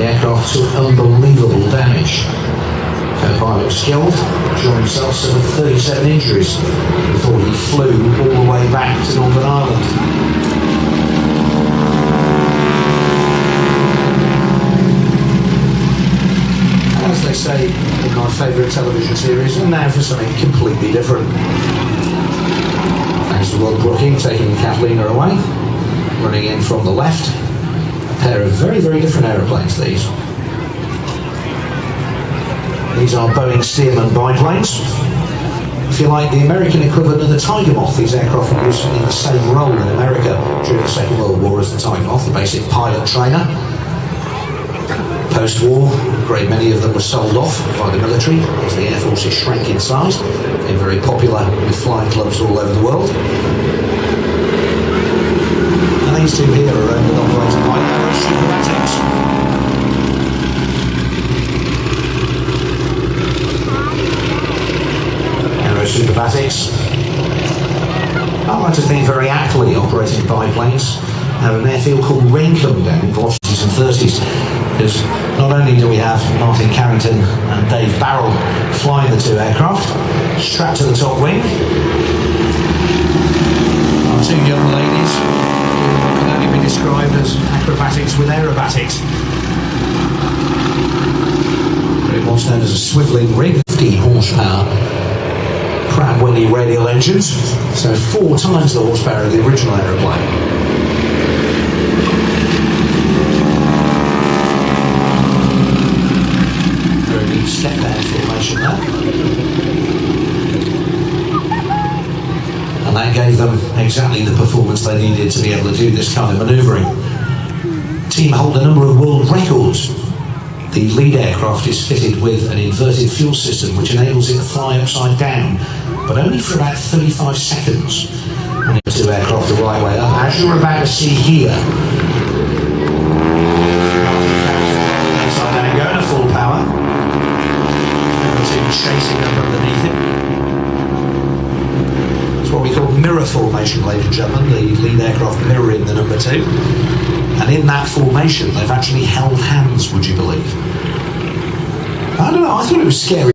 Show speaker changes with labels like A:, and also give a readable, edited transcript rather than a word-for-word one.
A: The aircraft took unbelievable damage. Co-pilot was killed. John himself suffered 37 injuries before he flew all the way back to Northern Ireland. As they say in my favourite television series, and now for something completely different. Thanks to Will Brooking taking Catalina away, running in from the left. A pair of very, very different aeroplanes, these. These are Boeing Stearman biplanes. If you like, the American equivalent of the Tiger Moth. These aircraft were used in the same role in America during the Second World War as the Tiger Moth, the basic pilot trainer. Post-war, a great many of them were sold off by the military as the air forces shrank in size. They're very popular with flying clubs all over the world. And these two here are owned and operated by Airshow. Superbatics. I like to think very aptly operating biplanes have an airfield called Rincombe down in Gloucester in the 30s, because not only do we have Martin Carrington and Dave Barrell flying the two aircraft strapped to the top wing, our two young ladies can only be described as acrobatics with aerobatics. What's known as a swivelling rig, 50 horsepower Pratt & Whitney radial engines, so 4 times the horsepower of the original aeroplane. Very neat step down formation there. And that gave them exactly the performance they needed to be able to do this kind of manoeuvring. The team hold a number of world records. The lead aircraft is fitted with an inverted fuel system which enables it to fly upside down, but only for about 35 seconds. And the two aircraft the right way up, as you're about to see here. Upside down, going to full power. And the two chasing up underneath it. It's what we call mirror formation, ladies and gentlemen. The lead aircraft mirroring the number 2. And in that formation, they've actually held hands, would you believe? I don't know, I thought it was scary